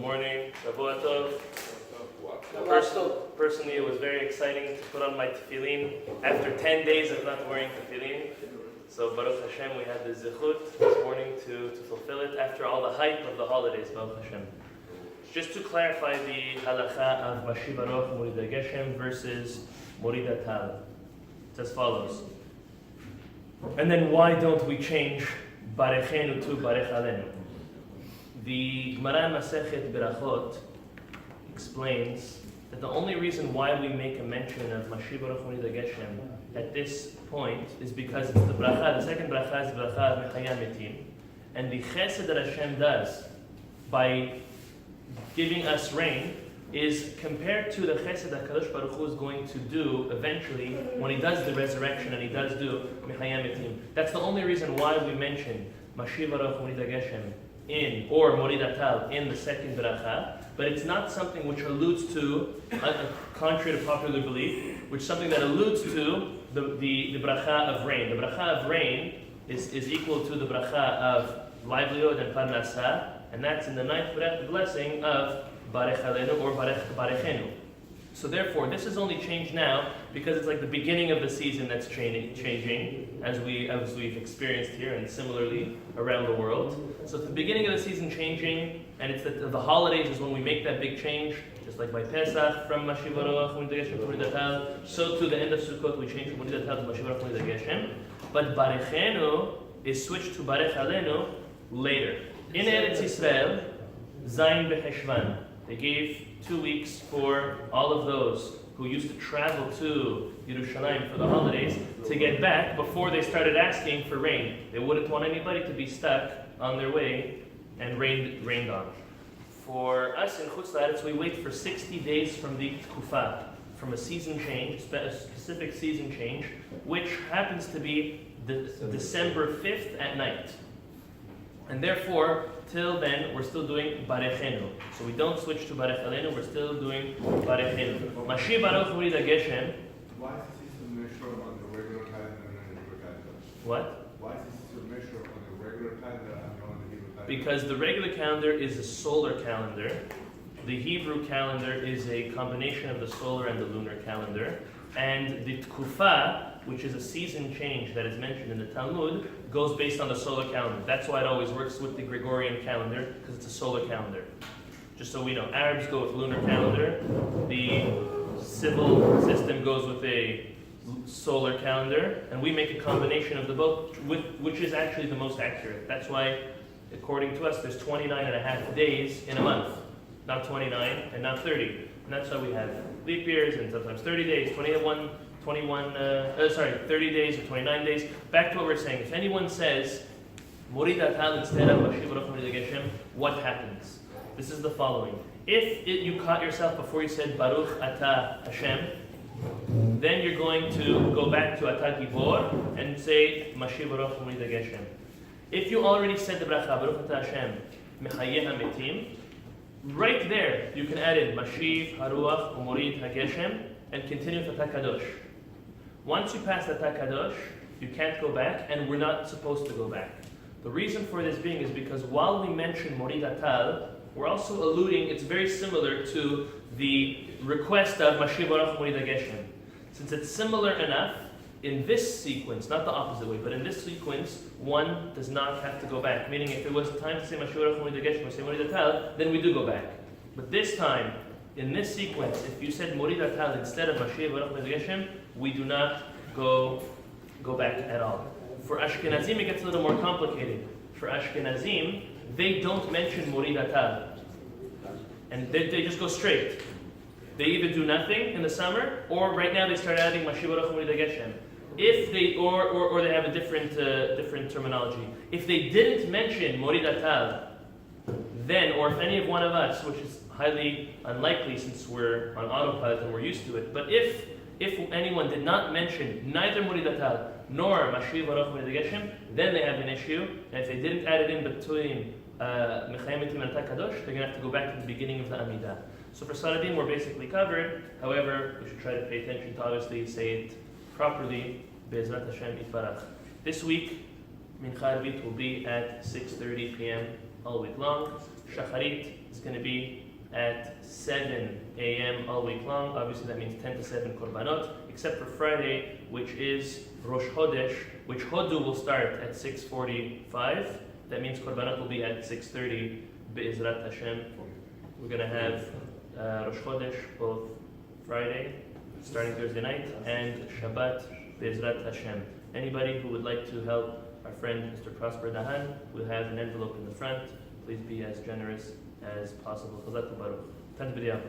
morning. Shavua Tov. Personally, it was very exciting to put on my tefillin after 10 days of not wearing tefillin. So Baruch Hashem, we had the zichut this morning to fulfill it after all the hype of the holidays, Baruch Hashem. Just to clarify the halacha of Mashiv HaRuach Morid HaGeshem versus Morid HaTal. It's as follows. And then why don't we change Barechenu to Barech Alenu? The Gemara Masechet Berachot explains that the only reason why we make a mention of Mashiv HaRuach Morid HaGeshem at this point is because it's the bracha, the second bracha is the bracha of Mechaya Metim, and the chesed that Hashem does by giving us rain is compared to the chesed that Kadosh Baruch Hu is going to do eventually when He does the resurrection and He does do Mechaya Metim. That's the only reason why we mention Mashiv HaRuach Morid HaGeshem in, or Morid HaTal in the second bracha, but it's not something which alludes to, contrary to popular belief, which is something that alludes to the bracha of rain. The bracha of rain is equal to the bracha of livelihood and parnasa, and that's in the ninth blessing of Barech Alenu or Barechenu. So therefore, this is only changed now because it's like the beginning of the season that's changing, as we've experienced here and similarly around the world. So it's the beginning of the season changing, and it's the holidays is when we make that big change. Just like by Pesach from Mashiv HaRuach Morid HaGeshem to Morid HaTal, so to the end of Sukkot we change from Morid HaTal to Mashiv HaRuach Morid HaGeshem. But Barechenu is switched to Barech Alenu later. In Eretz Yisrael, Zayin B'Cheshvan, they gave 2 weeks for all of those who used to travel to Yerushalayim for the holidays to get back before they started asking for rain. They wouldn't want anybody to be stuck on their way and rained on. For us in Chutz La'aretz, we wait for 60 days from the Tkufa, from a season change, a specific season change, which happens to be December 5th at night. And therefore, till then, we're still doing Barechenu. So we don't switch to Barech Alenu, we're still doing Barechenu. Mashiv HaRuach Morid HaGeshem. Why is the system measured on the regular calendar and the Hebrew calendar? What? Why is the system measured on the regular calendar and not on the Hebrew calendar? Because the regular calendar is a solar calendar. The Hebrew calendar is a combination of the solar and the lunar calendar. And the Tkufa, which is a season change that is mentioned in the Talmud, goes based on the solar calendar. That's why it always works with the Gregorian calendar, because it's a solar calendar. Just so we know, Arabs go with lunar calendar. The civil system goes with a solar calendar, and we make a combination of the both, which is actually the most accurate. That's why, according to us, there's 29 and a half days in a month, not 29 and not 30. And that's why we have leap years and sometimes 30 days, 30 days or 29 days. Back to what we're saying. If anyone says Morid HaTal instead of Mashiv HaRuach Morid HaGeshem, what happens? This is the following. If you caught yourself before you said Baruch Atah Hashem, then you're going to go back to Atah Gibor and say Mashiv HaRuach Morid HaGeshem. If you already said the bracha Baruch Atah Hashem Mechayeh HaMetim, right there you can add in Mashiv HaRuach Morid HaGeshem and continue with Atah Kadosh. Once you pass Atah Kadosh, you can't go back, and we're not supposed to go back. The reason for this being is because while we mention Morid HaTal, we're also alluding, it's very similar to the request of Mashiv HaRuach Morid HaGeshem. Since it's similar enough, in this sequence, not the opposite way, but in this sequence, one does not have to go back. Meaning if it was time to say Mashiv HaRuach Morid HaGeshem or say Morid HaTal, then we do go back. But this time, in this sequence, if you said Morid HaTal instead of Mashiv HaRuach Morid HaGeshem, we do not go back at all. For Ashkenazim, it gets a little more complicated. For Ashkenazim, they don't mention Morid HaTal. And they just go straight. They either do nothing in the summer, or right now they start adding Mashiv HaRuach Morid HaGeshem. If they, or they have a different terminology. If they didn't mention Morid HaTal, then, or if any of one of us, which is highly unlikely since we're on autopilot and we're used to it, but if anyone did not mention neither Morid HaTal nor Mashiv HaRuach Morid HaGeshem, then they have an issue. And if they didn't add it in between Mechayeh Metim and Atah Kadosh, they're going to have to go back to the beginning of the Amidah. So for Saradim, we're basically covered. However, we should try to pay attention to obviously say it properly. Be'ezrat Hashem Yitbarach. This week, Mincha Arvit will be at 6:30 p.m. all week long. Shacharit is going to be at 7 a.m. all week long. Obviously that means 10 to 7 korbanot, except for Friday, which is Rosh Chodesh, which Hodu will start at 6:45. That means korbanot will be at 6:30. Be'ezrat Hashem. We're going to have Rosh Chodesh both Friday, starting Thursday night, and Shabbat Be'ezrat Hashem. Anybody who would like to help our friend Mr. Prosper Dahan, we'll have an envelope in the front. Please be as generous as possible. Chazak Baruch. Tan b'diyah.